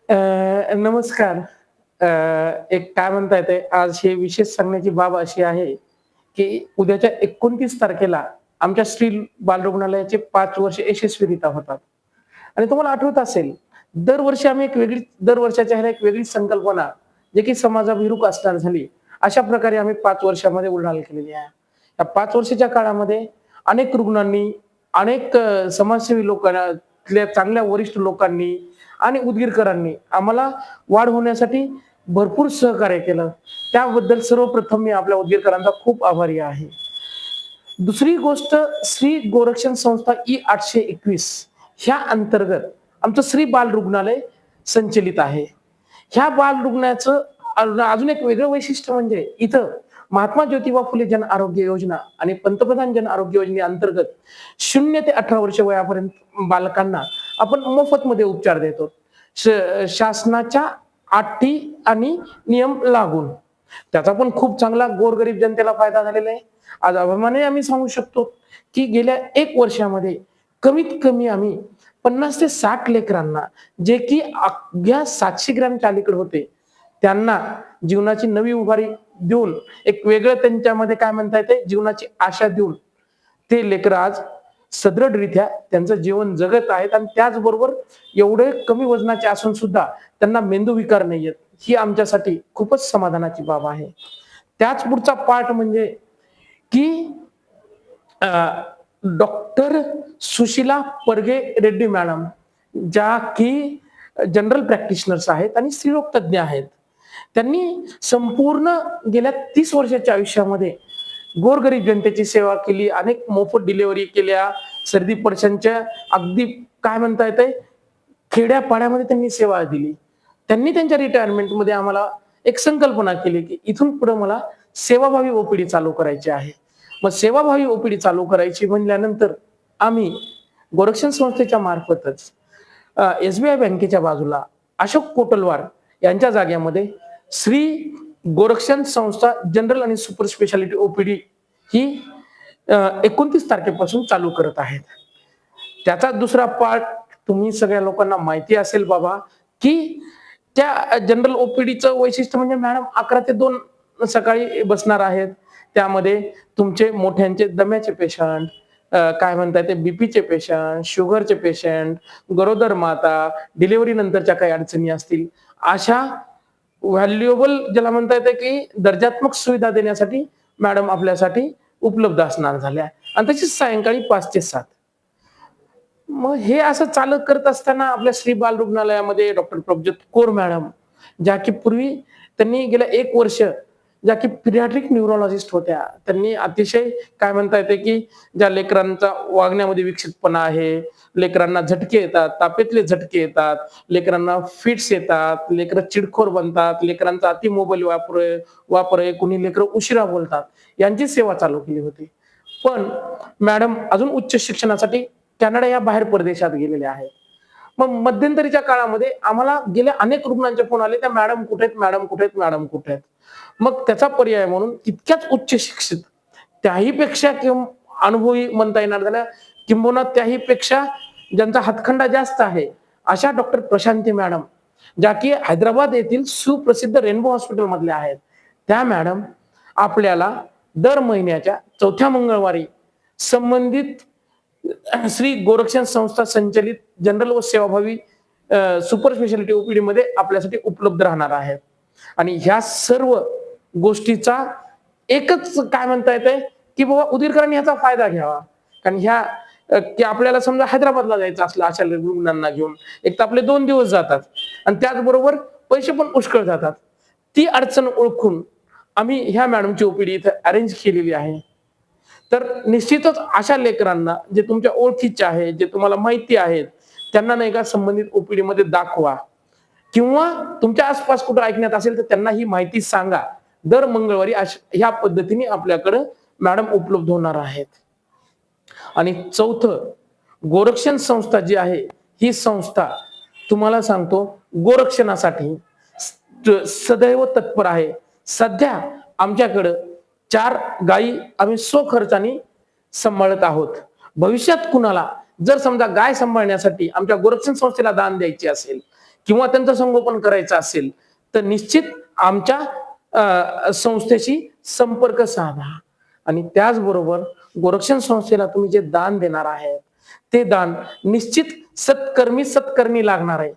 नमस्कार. एक काय म्हणता येते, आज हे विशेष सांगण्याची बाब अशी आहे, की उद्याच्या 29 तारखेला आमच्या श्री बालरुग्णालयाचे 5 वर्ष यशस्वीरित्या होतात. आणि तुम्हाला आठवत असेल, दरवर्षी आम्ही दरवर्षाच्या ह्याला एक वेगळी संकल्पना, जे की समाजाभिमुख असणार झाली, अशा प्रकारे आम्ही 5 वर्षामध्ये उलाढाल केलेली आहे. या 5 वर्षाच्या काळामध्ये अनेक रुग्णांनी, अनेक समाजसेवी लोकांना, चांगल्या वरिष्ठ लोकांनी आणि उदगीरकरांनी आम्हाला वाढ होण्यासाठी भरपूर सहकार्य केलं. त्याबद्दल सर्वप्रथम मी आपल्या उदगीरकरांचा खूप आभारी आहे. दुसरी गोष्ट श्री गोरक्षण संस्था E821 ह्या अंतर्गत आमचं श्री बाल रुग्णालय संचलित आहे. ह्या बाल रुग्णालयाचं अजून एक वेगळं वैशिष्ट्य म्हणजे इथं महात्मा ज्योतिबा फुले जन आरोग्य योजना आणि पंतप्रधान जन आरोग्य योजनेअंतर्गत 0 ते 18 वर्ष वयापर्यंत बालकांना आपण मोफतमध्ये उपचार देतो. शासनाच्या अटी आणि नियम लागून त्याचा पण खूप चांगला गोरगरीब जनतेला फायदा झालेला आहे. आज अभिमानाने आम्ही सांगू शकतो की गेल्या 1 वर्षामध्ये कमीत कमी आम्ही 50 ते 60 लेकरांना, जे की अवघ्या 700 ग्रॅमच्या अलीकडे होते, त्यांना जीवनाची नवी उभारी देऊन, एक वेगळं त्यांच्यामध्ये काय म्हणता येते, जीवनाची आशा देऊन ते लेकरं आज सदृढरित्या त्यांचं जीवन जगत आहेत. आणि त्याचबरोबर एवढे कमी वजनाचे असून सुद्धा त्यांना मेंदू विकार नाही आहेत. ही आमच्यासाठी खूपच समाधानाची बाब आहे. त्याच पुढचा पार्ट म्हणजे की डॉक्टर सुशीला परगे रेड्डी मॅडम, ज्या की जनरल प्रॅक्टिशनर्स आहेत आणि स्त्रीरोग तज्ञ आहेत. त्यांनी संपूर्ण गेल्या 30 वर्षाच्या आयुष्यामध्ये गोरगरीब जनतेची सेवा केली, अनेक मोफत डिलिव्हरी केल्या, सर्दी पडशांच्या अगदी काय म्हणता येते, खेड्यापाड्यामध्ये त्यांनी सेवा दिली. त्यांनी त्यांच्या रिटायरमेंटमध्ये आम्हाला एक संकल्पना केली, की इथून पुढे मला सेवाभावी ओपीडी चालू करायची आहे. मग सेवाभावी ओपीडी चालू करायची म्हणल्यानंतर आम्ही गोरक्षण संस्थेच्या मार्फतच SBI बँकेच्या बाजूला अशोक कोटलवार यांच्या जागेमध्ये श्री गोरक्षण संस्था जनरल आणि सुपर स्पेशालिटी ओपीडी ही 29 तारखेपासून चालू करत आहेत. त्याचा दुसरा पार्ट तुम्ही सगळ्या लोकांना माहिती असेल बाबा, की त्या जनरल ओपीडीचं वैशिष्ट्य म्हणजे मॅडम 11 ते 2 सकाळी बसणार आहेत. त्यामध्ये तुमचे मोठ्यांचे दम्याचे पेशंट, काय म्हणतात ते बीपीचे पेशंट, शुगरचे पेशंट, गरोदर माता, डिलिव्हरी नंतरच्या काही अडचणी असतील, अशा व्हॅल्युएबल ज्याला म्हणता येते की दर्जात्मक सुविधा देण्यासाठी मॅडम आपल्यासाठी उपलब्ध असणार झाल्या. आणि तशीच सायंकाळी 5 ते 7. मग हे असं चालत करत असताना आपल्या श्री बाल रुग्णालयामध्ये डॉक्टर प्रभज्योत कौर मॅडम, ज्या की पूर्वी त्यांनी गेल्या 1 वर्ष ज्या की पिडियाट्रिक न्यूरोलॉजिस्ट होत्या, त्यांनी अतिशय काय म्हणता येते की ज्या लेकरांचा वागण्यामध्ये विक्षिप्तपणा आहे, लेकरांना झटके येतात, तापेतले झटके येतात, लेकरांना फिट्स येतात, लेकरं चिडखोर बनतात, लेकरांचा अति मोबाईल वापर आहे, कुणी लेकरं उशिरा बोलतात, यांची सेवा चालू केली होती. पण मॅडम अजून उच्च शिक्षणासाठी कॅनडा या बाहेर परदेशात गेलेल्या आहेत. मग मध्यंतरीच्या काळामध्ये आम्हाला गेल्या अनेक रुग्णांचे फोन आले, त्या मॅडम कुठे आहेत, मॅडम कुठे आहेत, मॅडम कुठे आहेत. मग त्याचा पर्याय म्हणून तितक्याच उच्च शिक्षित, त्याही पेक्षा अनुभवी म्हणता येणार झाल्या, किंबहुना त्याही पेक्षा ज्यांचा हातखंडा जास्त आहे, अशा डॉक्टर प्रशांती मॅडम, ज्या की हैदराबाद येथील सुप्रसिद्ध रेनबो हॉस्पिटल मधल्या आहेत, त्या मॅडम आपल्याला दर महिन्याच्या 4थ्या मंगळवारी संबंधित श्री गोरक्षण संस्था संचलित जनरल व सेवाभावी सुपर स्पेशालिटी ओपीडी मध्ये आपल्यासाठी उपलब्ध राहणार आहेत. आणि ह्या सर्व गोष्टीचा एकच काय म्हणता येते की बाबा उदगीरकरांनी ह्याचा फायदा घ्यावा. कारण ह्या की आपल्याला समजा हैदराबादला जायचं असलं अशा रुग्णांना घेऊन, एक तर आपले 2 दिवस जातात आणि त्याचबरोबर पैसे पण पुष्कळ जातात. ती अडचण ओळखून आम्ही ह्या मॅडमची ओपीडी इथं अरेंज केलेली आहे. तर निश्चितच अशा लेकरांना, जे तुमच्या ओळखीचे आहेत, जे तुम्हाला माहिती आहेत, त्यांना नाही का संबंधित ओपीडी मध्ये दाखवा, किंवा तुमच्या आसपास कुठं ऐकण्यात असेल तर त्यांना ही माहिती सांगा. दर मंगळवारी ह्या पद्धतीने आपल्याकडे मॅडम उपलब्ध होणार आहेत. आणि चौथं, गोरक्षण संस्था जी आहे, ही संस्था तुम्हाला सांगतो गोरक्षणासाठी सदैव तत्पर आहे. सध्या आमच्याकडं 4 गायी आम्ही स्वखर्चाने सांभाळत आहोत. भविष्यात कुणाला जर समजा गाय सांभाळण्यासाठी आमच्या गोरक्षण संस्थेला दान द्यायची असेल, किंवा त्यांचं संगोपन करायचं असेल तर निश्चित आमच्या संस्थेशी संपर्क साधा. आणि त्याचबरोबर गोरक्षण संस्थेला तुम्ही जे दान देणार आहेत ते दान निश्चित सत्कर्मी लागणार आहे.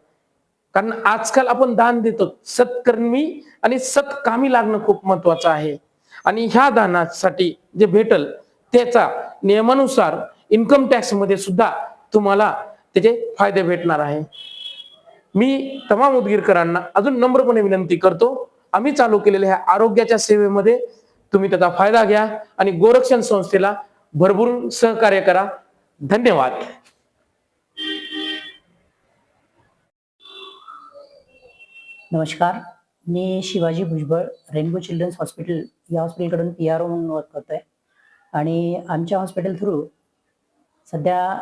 कारण आजकाल आपण दान देतो, सत्कर्मी आणि सत्कामी लागणं खूप महत्वाचं आहे. आणि ह्या दानासाठी जे भेटल त्याचा नियमानुसार इन्कम टॅक्स मध्ये सुद्धा तुम्हाला त्याचे फायदे भेटणार आहे. मी तमाम उदगीरकरांना अजून नम्रपणे विनंती करतो, आम्ही चालू केलेल्या ह्या आरोग्याच्या सेवेमध्ये तुम्ही त्याचा फायदा घ्या आणि गोरक्षण संस्थेला भरभरून सहकार्य करा. धन्यवाद. नमस्कार, मी Shivaji Bhujbal, rainbow children's hospital या हॉस्पिटलकडून PRO म्हणून वर्क करतोय. आणि आमच्या हॉस्पिटल थ्रू सध्या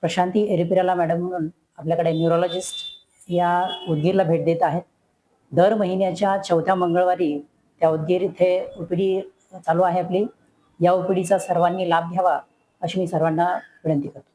प्रशांती एरिपिराला मॅडम म्हणून आपल्याकडे न्यूरोलॉजिस्ट या उदगीरला भेट देत आहेत. दर महिन्याच्या 4थ्या मंगळवारी त्या उदगीर इथे OPD चालू आहे आपली. या OPDचा सर्वांनी लाभ घ्यावा अशी मी सर्वांना विनंती करतो.